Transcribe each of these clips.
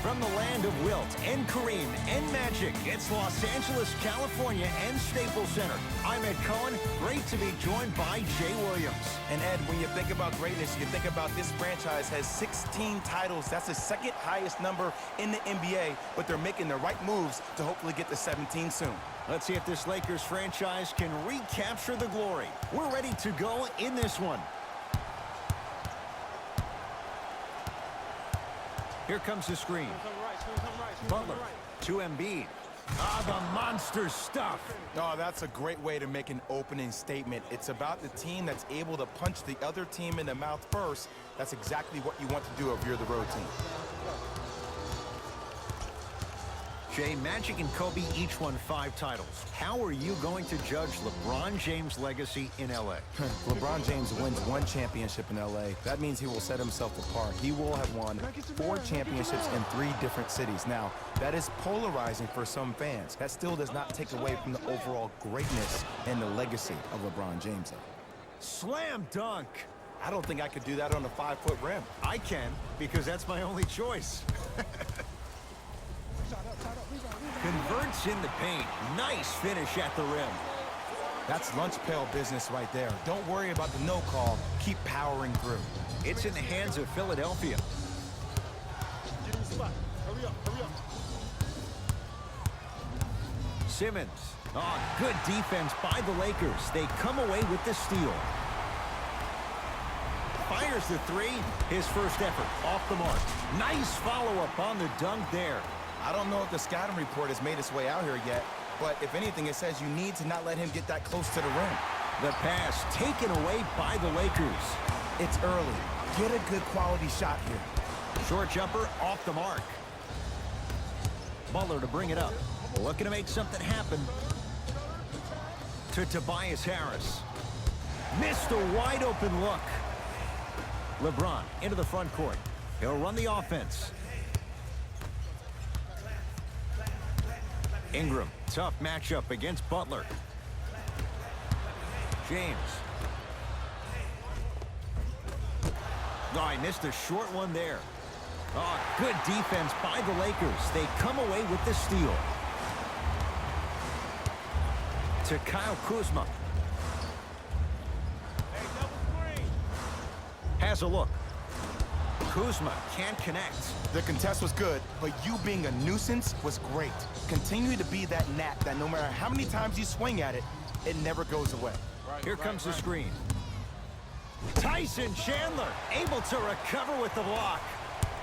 From the land of Wilt and Kareem and Magic, it's Los Angeles, California and Staples Center. I'm Ed Cohen. Great to be joined by Jay Williams. And Ed, when you think about greatness, you think about this franchise has 16 titles. That's the second highest number in the NBA, but they're making the right moves to hopefully get to 17 soon. Let's see if this Lakers franchise can recapture the glory. We're ready to go in this one. Here comes the screen. Butler to Embiid. Ah, the monster stuff. Oh, that's a great way to make an opening statement. It's about the team that's able to punch the other team in the mouth first. That's exactly what you want to do if you're the road team. Jay, Magic and Kobe each won 5 titles. How are you going to judge LeBron James' legacy in L.A.? LeBron James wins 1 championship in L.A. That means he will set himself apart. He will have won 4 championships in 3 different cities. Now, that is polarizing for some fans. That still does not take away from the overall greatness and the legacy of LeBron James. Slam dunk. I don't think I could do that on a 5-foot rim. I can, because that's my only choice. Converts in the paint. Nice finish at the rim. That's lunch pail business right there. Don't worry about the no call. Keep powering through. It's in the hands of Philadelphia. Simmons. Oh, good defense by the Lakers. They come away with the steal. Fires the 3. His first effort off the mark. Nice follow-up on the dunk there. I don't know if the scouting report has made its way out here yet, but if anything, it says you need to not let him get that close to the rim. The pass taken away by the Lakers. It's early. Get a good quality shot here. Short jumper off the mark. Butler to bring it up. Looking to make something happen. To Tobias Harris. Missed a wide open look. LeBron into the front court. He'll run the offense. Ingram, tough matchup against Butler. James. Oh, I missed a short one there. Oh, good defense by the Lakers. They come away with the steal. To Kyle Kuzma. Has a look. Kuzma can't connect. The contest was good, but you being a nuisance was great. Continue to be that gnat that no matter how many times you swing at it, it never goes away. Here comes the screen. Tyson Chandler able to recover with the block.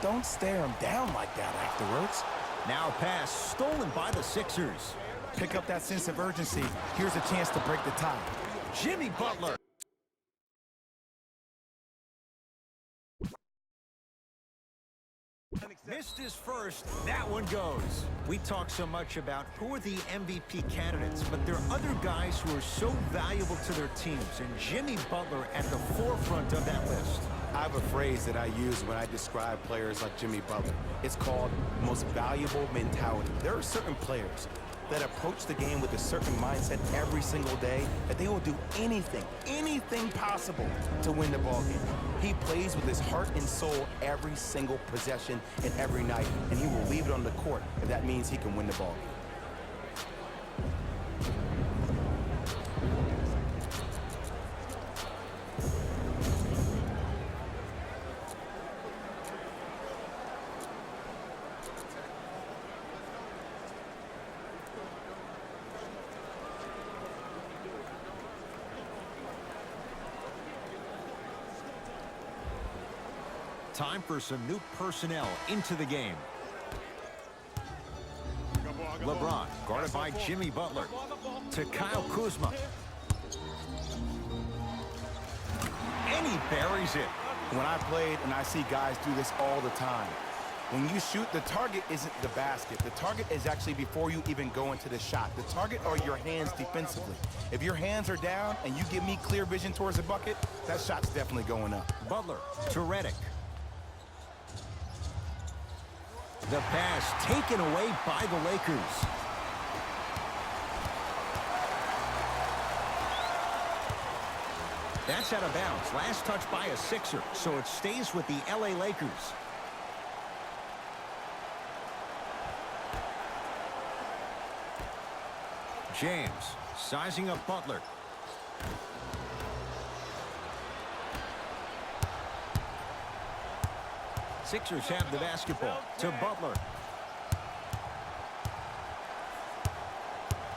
Don't stare him down like that afterwards. Now pass stolen by the Sixers. Pick up that sense of urgency. Here's a chance to break the tie. Jimmy Butler. Missed his first. That one goes. We talk so much about who are the MVP candidates, but there are other guys who are so valuable to their teams, and Jimmy Butler at the forefront of that list. I have a phrase that I use when I describe players like Jimmy Butler. It's called most valuable mentality. There are certain players that approach the game with a certain mindset every single day that they will do anything possible to win the ball game. He plays with his heart and soul every single possession and every night, and he will leave it on the court if that means he can win the ball game. Time for some new personnel into the game. LeBron, guarded by Jimmy Butler. To Kyle Kuzma. And he buries it. When I played, and I see guys do this all the time, when you shoot, the target isn't the basket. The target is actually before you even go into the shot. The target are your hands defensively. If your hands are down and you give me clear vision towards the bucket, that shot's definitely going up. Butler to Redick. The pass taken away by the Lakers. That's out of bounds. Last touch by a Sixer, so it stays with the LA Lakers. James sizing up Butler. Sixers have the basketball to Butler.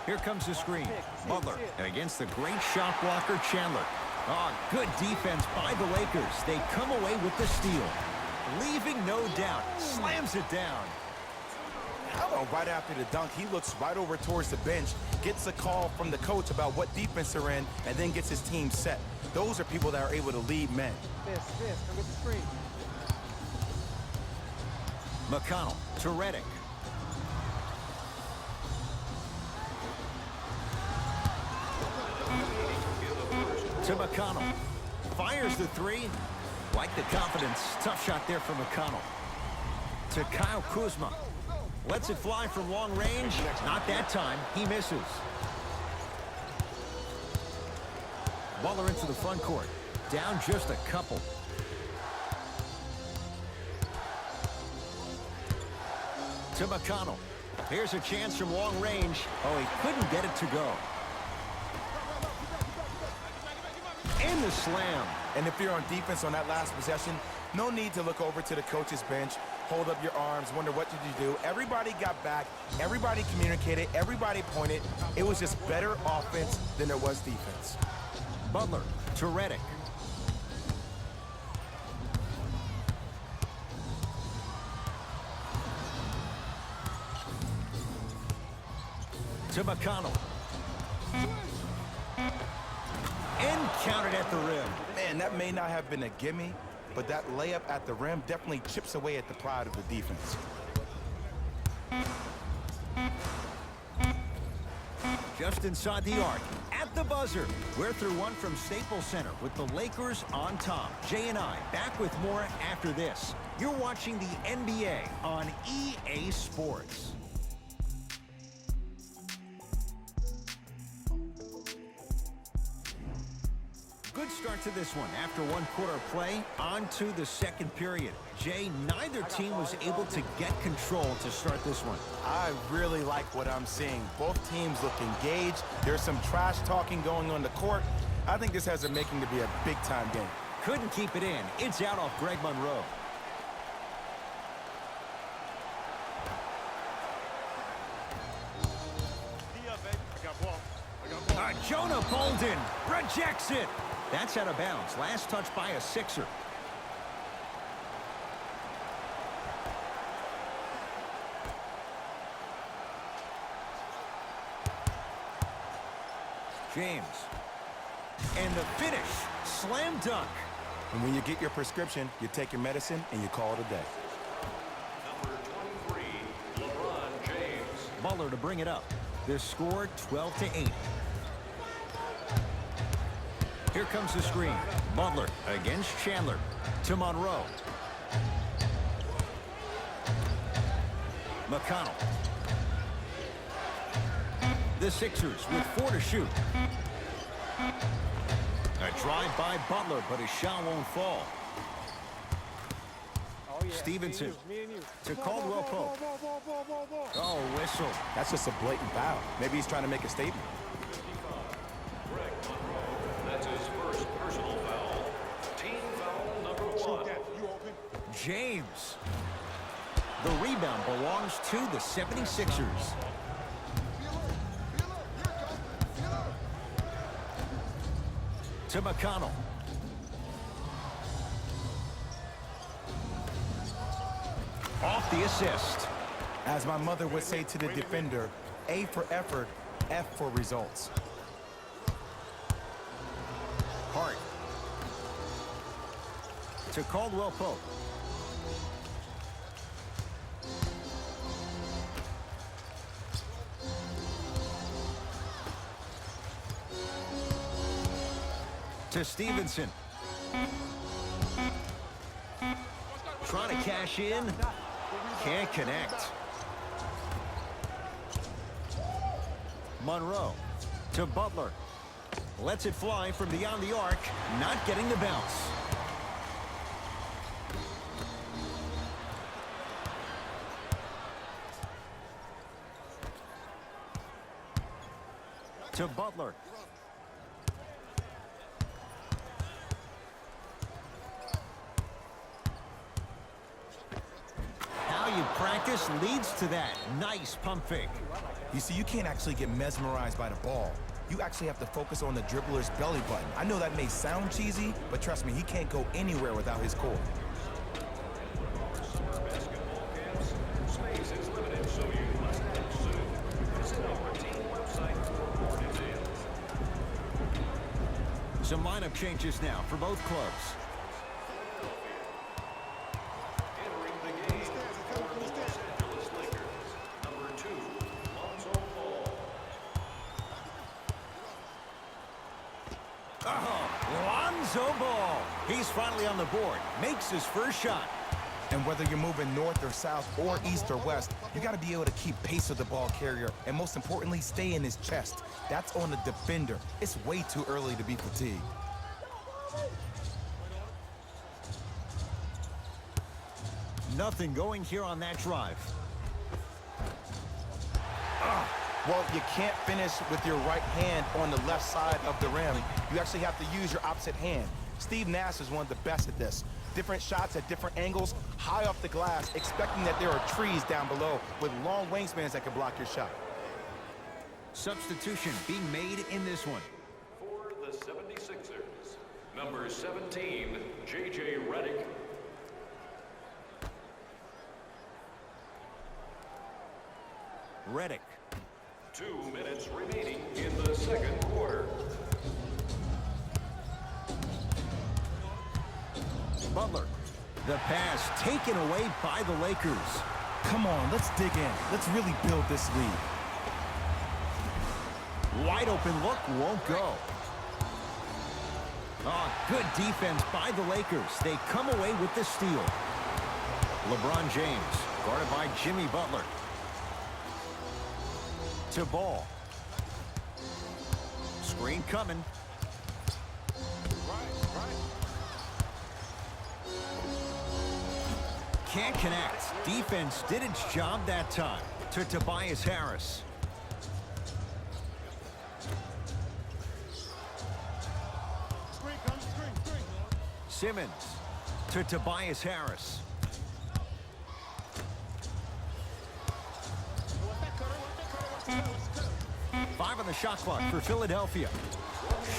Here comes the screen. Butler against the great shot blocker Chandler. Oh, good defense by the Lakers. They come away with the steal. Leaving no doubt. Slams it down. How about right after the dunk, he looks right over towards the bench, gets a call from the coach about what defense they're in, and then gets his team set. Those are people that are able to lead men. Come get the screen. McConnell to Redick. To McConnell. Fires the three. Like the confidence. Tough shot there from McConnell. To Kyle Kuzma. Lets it fly from long range. Not that time. He misses. Butler into the front court. Down just a couple. To McConnell. Here's a chance from long range. Oh, he couldn't get it to go. And the slam. And if you're on defense on that last possession, no need to look over to the coach's bench, hold up your arms, wonder what did you do. Everybody got back, everybody communicated, everybody pointed. It was just better offense than there was defense. Butler to Redick. To McConnell. And counted at the rim. Man, that may not have been a gimme, but that layup at the rim definitely chips away at the pride of the defense. Just inside the arc, at the buzzer. We're through one from Staples Center with the Lakers on top. Jay and I back with more after this. You're watching the NBA on EA Sports. Good start to this one. After one quarter of play, on to the second period. Jay, neither team was able to get control to start this one. I really like what I'm seeing. Both teams look engaged. There's some trash talking going on the court. I think this has a making to be a big-time game. Couldn't keep it in. It's out off Greg Monroe. Jonah Bolden rejects it. That's out of bounds. Last touch by a Sixer. James. And the finish. Slam dunk. And when you get your prescription, you take your medicine and you call it a day. Number 23, LeBron James. Butler to bring it up. The score 12-8. Here comes the screen. Butler against Chandler. To Monroe. McConnell. The Sixers with 4 to shoot. A drive by Butler, but his shot won't fall. Oh, yeah. Stevenson Me and you. to Caldwell Pope. Oh, whistle. That's just a blatant foul. Maybe he's trying to make a statement. Greg Monroe. That's his first personal foul. Team foul number 1. James. The rebound belongs to the 76ers. To McConnell. Off the assist. As my mother would say to the defender, A for effort, F for results. Hart. To Caldwell Pope. To Stevenson. Trying to cash in. Can't connect. Monroe to Butler. Lets it fly from beyond the arc. Not getting the bounce. To Butler. How you practice leads to that. Nice pump fake. You see, you can't actually get mesmerized by the ball. You actually have to focus on the dribbler's belly button. I know that may sound cheesy, but trust me, he can't go anywhere without his core. Summer basketball camps. Space is limited, so you must act soon. Visit our team website for more details. Some lineup changes now for both clubs. Entering the game for the Los Angeles Lakers, number 2, Lonzo Ball. Lonzo Ball. He's finally on the board. Makes his first shot. And whether you're moving north or south or east or west, you got to be able to keep pace with the ball carrier and most importantly, stay in his chest. That's on the defender. It's way too early to be fatigued. Nothing going here on that drive. Well, you can't finish with your right hand on the left side of the rim. You actually have to use your opposite hand. Steve Nash is one of the best at this. Different shots at different angles, high off the glass, expecting that there are trees down below with long wingspans that can block your shot. Substitution being made in this one. For the 76ers, number 17, J.J. Redick. Redick. 2 minutes remaining in the second quarter. Butler. The pass taken away by the Lakers. Come on, let's dig in. Let's really build this lead. Wide open look won't go. Oh, good defense by the Lakers. They come away with the steal. LeBron James, guarded by Jimmy Butler. To Ball. Screen coming. Can't connect. Defense did its job that time. To Tobias Harris. Simmons. To Tobias Harris. Five on the shot clock for Philadelphia.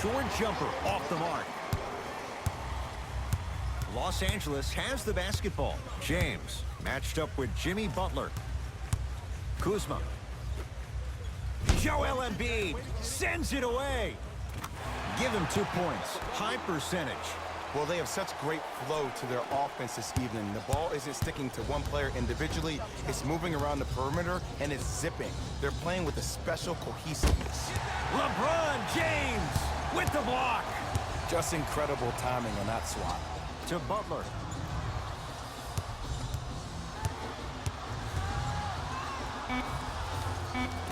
Short jumper off the mark. Los Angeles has the basketball. James matched up with Jimmy Butler. Kuzma. Joel Embiid sends it away. Give him 2 points. High percentage. Well, they have such great flow to their offense this evening. The ball isn't sticking to one player individually. It's moving around the perimeter, and it's zipping. They're playing with a special cohesiveness. LeBron James with the block. Just incredible timing on that swat. To Butler.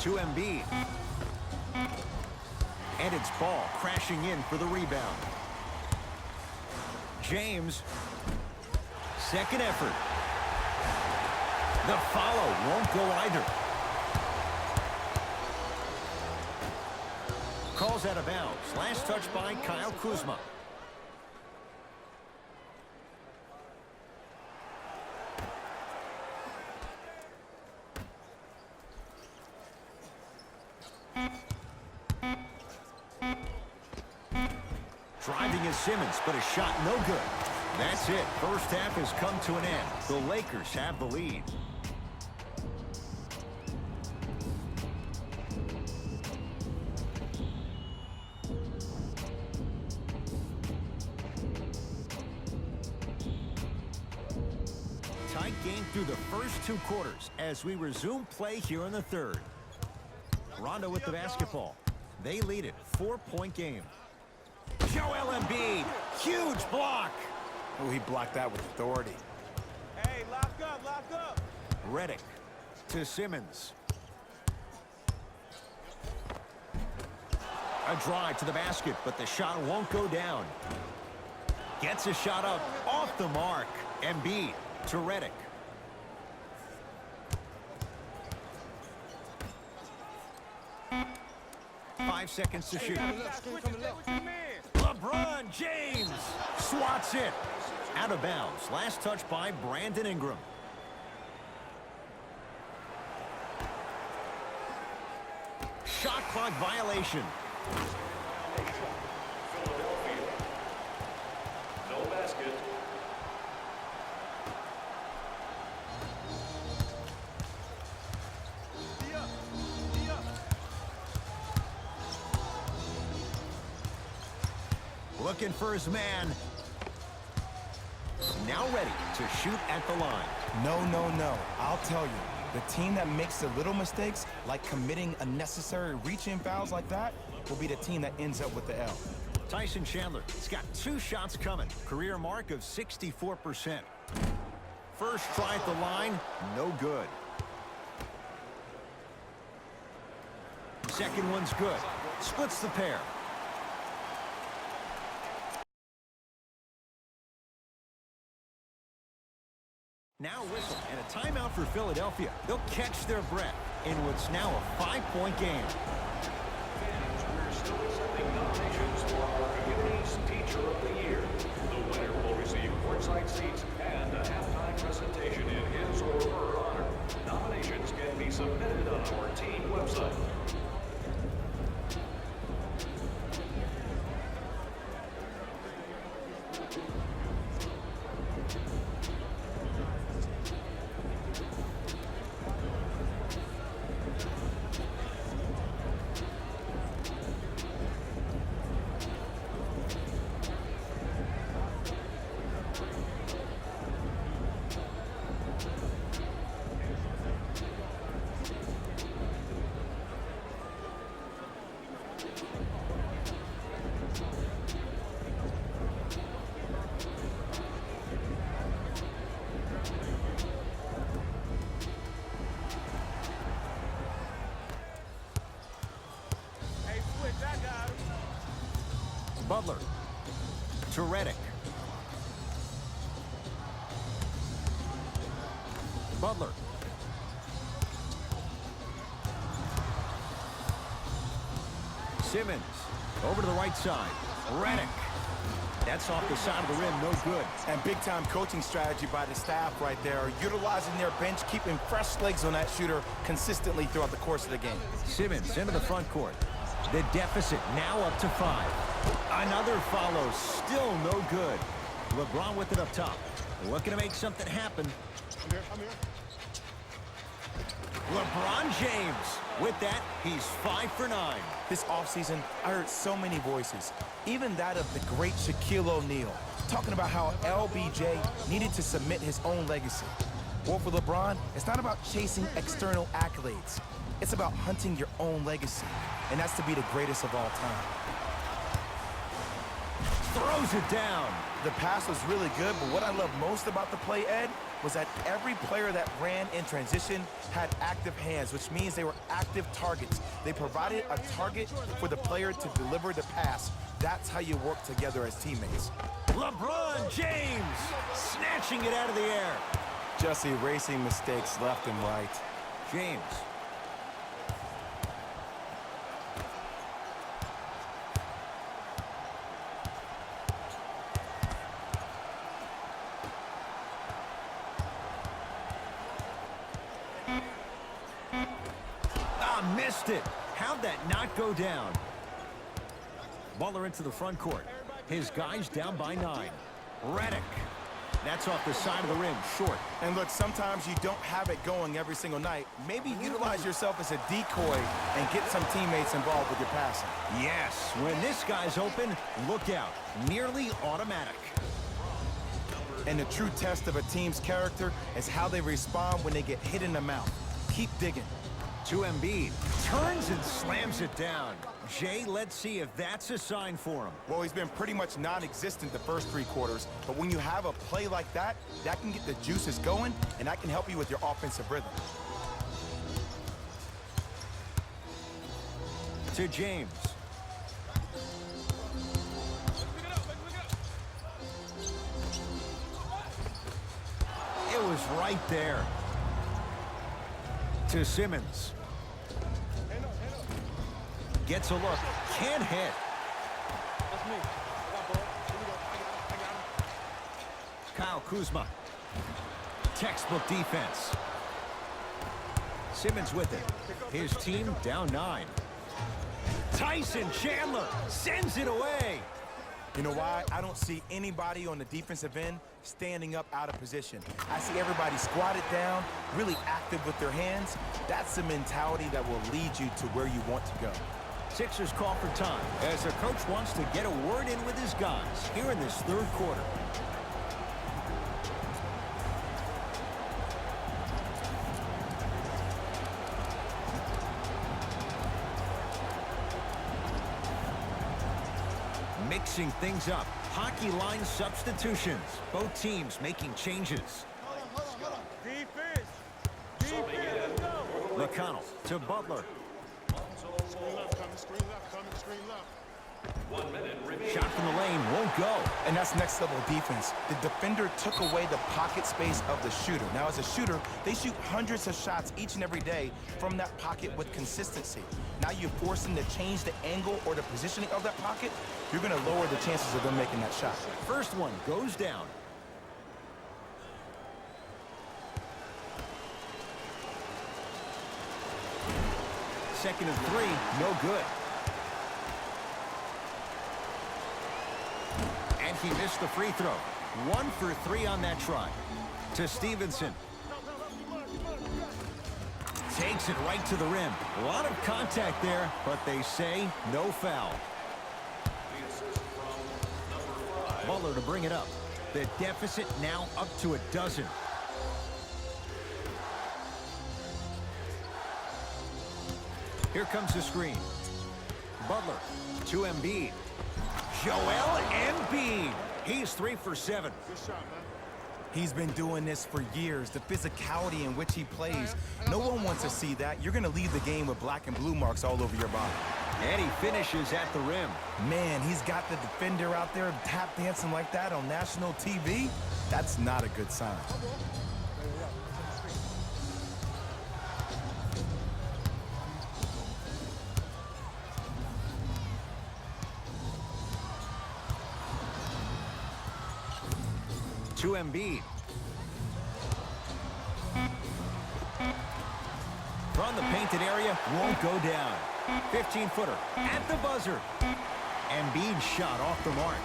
To Embiid. And it's Ball crashing in for the rebound. James. Second effort. The follow won't go either. Calls out of bounds. Last touch by Kyle Kuzma. Driving is Simmons, but a shot no good. That's it. First half has come to an end. The Lakers have the lead. Tight game through the first 2 quarters as we resume play here in the third. Rondo with the basketball. They lead it. 4-point game. Joel Embiid, huge block. Oh, he blocked that with authority. Hey, lock up, lock up. Redick to Simmons. A drive to the basket, but the shot won't go down. Gets a shot up off the mark. Embiid to Redick. 5 seconds to shoot. Switch it, stay with your man. LeBron James swats it. Out of bounds. Last touch by Brandon Ingram. Shot clock violation. Philadelphia. No basket. D up. D up. Looking for his man. Now ready to shoot at the line. No, no, no. I'll tell you. The team that makes the little mistakes, like committing unnecessary reach-in fouls like that, will be the team that ends up with the L. Tyson Chandler has got 2 shots coming. Career mark of 64%. First try at the line, no good. Second one's good. Splits the pair. Now a whistle and a timeout for Philadelphia. They'll catch their breath in what's now a 5-point game. Fans, we're still accepting nominations for our community's Teacher of the Year. The winner will receive courtside seats and a halftime presentation in his or her honor. Nominations can be submitted on our team website. Hey, switch, I got him. Butler to Redick. Butler. Simmons over to the right side. Redick. That's off the side of the rim, no good. And big-time coaching strategy by the staff right there, utilizing their bench, keeping fresh legs on that shooter consistently throughout the course of the game. Simmons into the front court. The deficit now up to 5. Another follow, still no good. LeBron with it up top. Looking to make something happen. I'm here. LeBron James. With that, he's 5 for 9. This offseason, I heard so many voices, even that of the great Shaquille O'Neal, talking about how LBJ needed to submit his own legacy. Well, for LeBron, it's not about chasing external accolades. It's about hunting your own legacy, and that's to be the greatest of all time. Throws it down. The pass was really good, but what I love most about the play, Ed, was that every player that ran in transition had active hands, which means they were active targets. They provided a target for the player to deliver the pass. That's how you work together as teammates. LeBron James snatching it out of the air. Just erasing mistakes left and right. James. Missed it. How'd that not go down? Butler into the front court. His guys down by 9. Redick. That's off the side of the rim, short. And look, sometimes you don't have it going every single night. Maybe utilize yourself as a decoy and get some teammates involved with your passing. Yes, when this guy's open, look out. Nearly automatic. And the true test of a team's character is how they respond when they get hit in the mouth. Keep digging. To Embiid. Turns and slams it down. Jay, let's see if that's a sign for him. Well, he's been pretty much non-existent the first 3 quarters, but when you have a play like that, that can get the juices going, and that can help you with your offensive rhythm. To James. It was right there. To Simmons. Gets a look. Can't hit. That's me. I got ball. Here we go. I got him. Kyle Kuzma. Textbook defense. Simmons with it. His team down 9. Tyson Chandler sends it away. You know why? I don't see anybody on the defensive end standing up out of position. I see everybody squatted down, really active with their hands. That's the mentality that will lead you to where you want to go. Sixers call for time as the coach wants to get a word in with his guys here in this third quarter. Mixing things up. Hockey line substitutions. Both teams making changes. Defense. Defense. Let's go. McConnell to Butler. Screen left coming. Screen left coming. Screen left. 1 minute remaining. Shot from the lane won't go. And that's next level defense. The defender took away the pocket space of the shooter. Now, as a shooter, they shoot hundreds of shots each and every day from that pocket with consistency. Now you force them to change the angle or the positioning of that pocket, you're going to lower the chances of them making that shot. First one goes down. Second and 3, no good. And he missed the free throw. 1 for 3 on that try. To Stevenson. Takes it right to the rim. A lot of contact there, but they say no foul. The assist from number 5. Butler to bring it up. The deficit now up to a dozen. Here comes the screen. Butler to Embiid. Joel Embiid. He's 3 for 7. Good shot, man. He's been doing this for years. The physicality in which he plays, no one wants to see that. You're going to leave the game with black and blue marks all over your body. And he finishes at the rim. Man, he's got the defender out there tap dancing like that on national TV. That's not a good sign. To Embiid. From the painted area, won't go down. 15-footer at the buzzer. Embiid shot off the mark.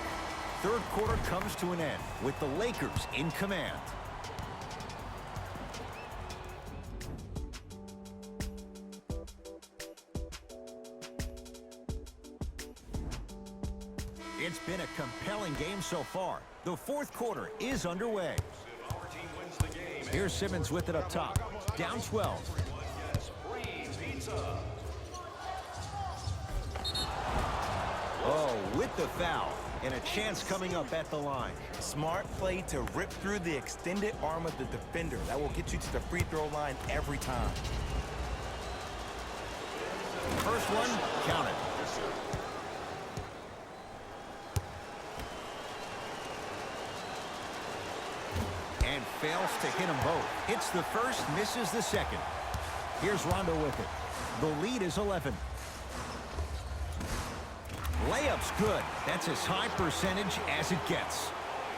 Third quarter comes to an end with the Lakers in command. It's been a compelling game so far. The fourth quarter is underway. Our team wins the game. Here's Simmons with it up top. Down 12. Everyone gets free pizza. Oh, with the foul. And a chance coming up at the line. Smart play to rip through the extended arm of the defender. That will get you to the free throw line every time. First one, count it. And fails to hit them both. Hits the first, misses the second. Here's Rondo with it. The lead is 11. Layup's good. That's as high percentage as it gets.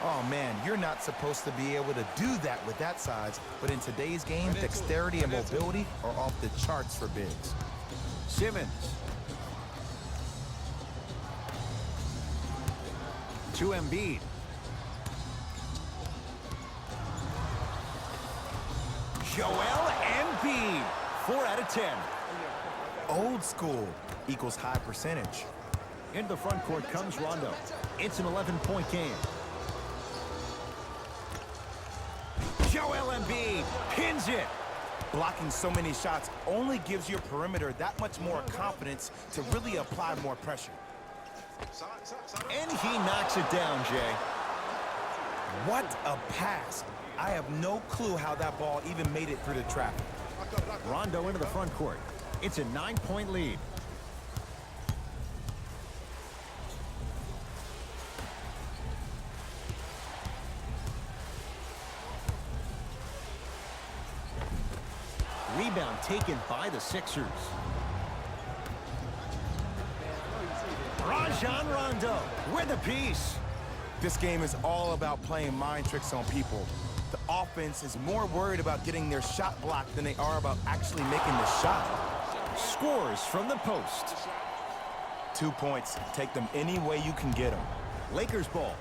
Oh, man, you're not supposed to be able to do that with that size, but in today's game, dexterity and mobility are off the charts for bigs. Simmons. To Embiid. Joel Embiid. 4 out of 10. Old school equals high percentage. Into the front court comes Rondo. It's an 11-point game. Joel Embiid pins it. Blocking so many shots only gives your perimeter that much more confidence to really apply more pressure. And he knocks it down, Jay. What a pass. I have no clue how that ball even made it through the traffic. Rondo into the front court. It's a 9-point lead. Rebound taken by the Sixers. Rajon Rondo with a piece. This game is all about playing mind tricks on people. The offense is more worried about getting their shot blocked than they are about actually making the shot. Scores from the post. 2 points. Take them any way you can get them. Lakers ball.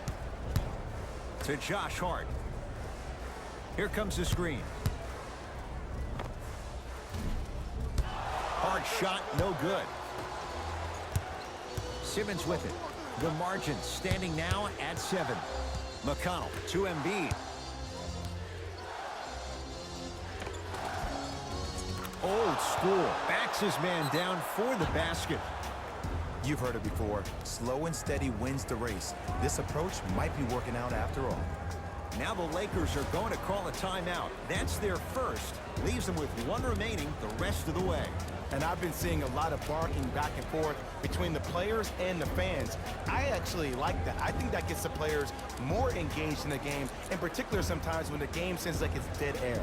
To Josh Hart. Here comes the screen. Hard shot, no good. Simmons with it. The margin standing now at 7. McConnell to Embiid. Old school. Backs his man down for the basket. You've heard it before. Slow and steady wins the race. This approach might be working out after all. Now the Lakers are going to call a timeout. That's their first. Leaves them with 1 remaining the rest of the way. And I've been seeing a lot of barking back and forth between the players and the fans. I actually like that. I think that gets the players more engaged in the game, in particular sometimes when the game seems like it's dead air.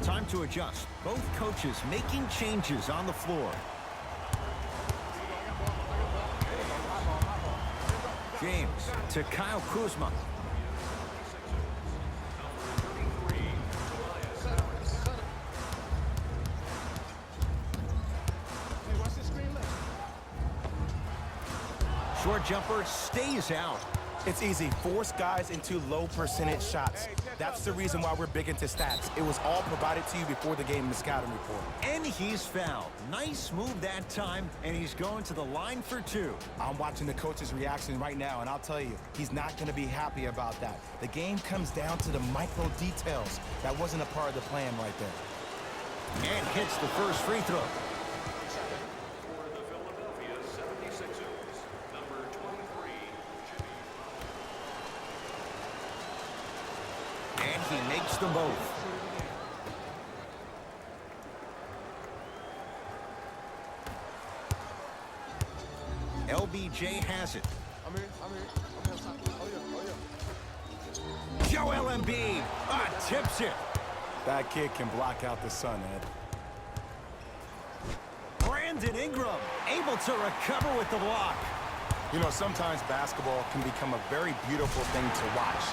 Time to adjust. Both coaches making changes on the floor. James to Kyle Kuzma. Short jumper stays out. It's easy. Force guys into low percentage shots. That's the reason why we're big into stats. It was all provided to you before the game in the scouting report. And he's fouled. Nice move that time, and he's going to the line for 2. I'm watching the coach's reaction right now, and I'll tell you, he's not going to be happy about that. The game comes down to the micro details. That wasn't a part of the plan right there. And hits the first free throw. For the Philadelphia 76ers, number 23, Jimmy. And he makes them both. LBJ has it. I'm here. Oh, yeah. Joel Embiid tips it. That kid can block out the sun, Ed. Brandon Ingram able to recover with the block. You know, sometimes basketball can become a very beautiful thing to watch.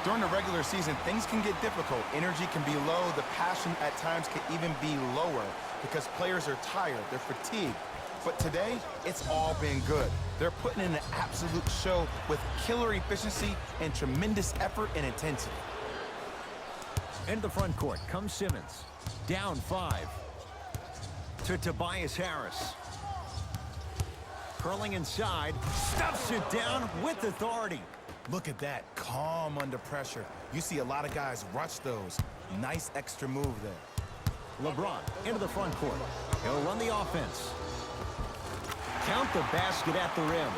During the regular season, things can get difficult. Energy can be low. The passion at times can even be lower because players are tired. They're fatigued. But today, it's all been good. They're putting in an absolute show with killer efficiency and tremendous effort and intensity. Into the front court comes Simmons. Down 5. To Tobias Harris. Curling inside. Stuffs it down with authority. Look at that, calm under pressure. You see a lot of guys rush those. Nice extra move there. LeBron into the front court. He'll run the offense. Count the basket at the rim.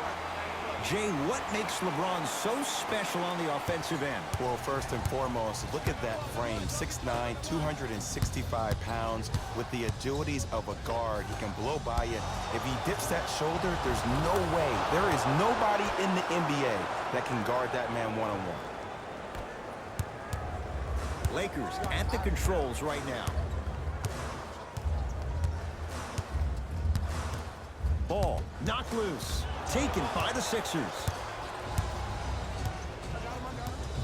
Jay, what makes LeBron so special on the offensive end? Well, first and foremost, look at that frame. 6'9", 265 pounds with the agilities of a guard. He can blow by you. If he dips that shoulder, there's no way. There is nobody in the NBA that can guard that man one-on-one. Lakers at the controls right now. Ball knocked loose. Taken by the Sixers.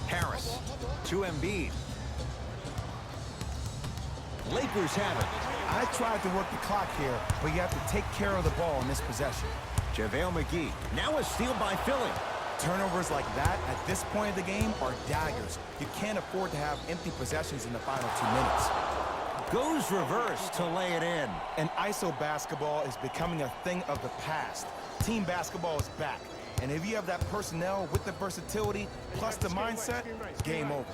Harris to Embiid. Lakers have it. I tried to work the clock here, but you have to take care of the ball in this possession. JaVale McGee. Now a steal by Philly. Turnovers like that at this point of the game are daggers. You can't afford to have empty possessions in the final 2 minutes. Goes reverse to lay it in. And ISO basketball is becoming a thing of the past. Team basketball is back. And if you have that personnel with the versatility plus the mindset, game over.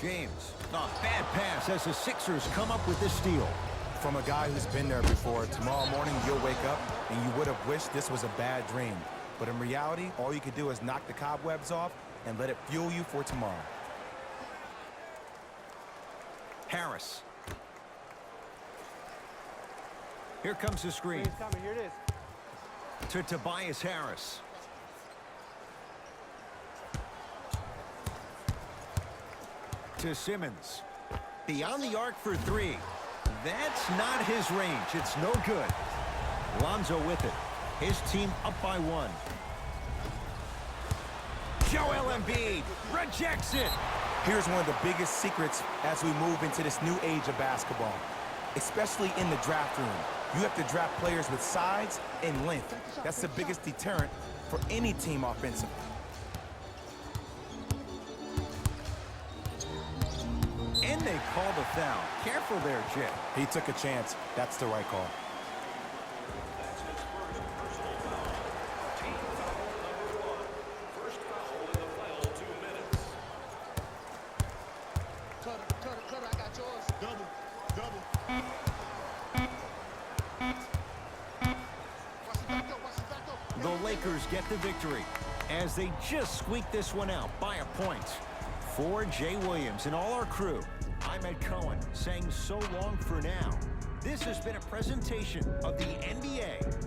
James. A bad pass as the Sixers come up with this steal. From a guy who's been there before, tomorrow morning you'll wake up and you would have wished this was a bad dream. But in reality, all you could do is knock the cobwebs off and let it fuel you for tomorrow. Harris. Here comes the screen. It's coming. Here it is. To Tobias Harris. to Simmons. Beyond the arc for three. That's not his range. It's no good. Lonzo with it. His team up by one. Joel Embiid rejects it. Here's one of the biggest secrets as we move into this new age of basketball, especially in the draft room. You have to draft players with size and length. That's the biggest deterrent for any team offensively. And they call the foul. Careful there, Jay. He took a chance. That's the right call. That's his first personal foul. Team foul number 1. First foul in the final 2 minutes. Cutter, I got yours. Double. Watch it back up. The Lakers get the victory as they just squeak this one out by a point. For Jay Williams and all our crew, I'm Ed Cohen saying so long for now. This has been a presentation of the NBA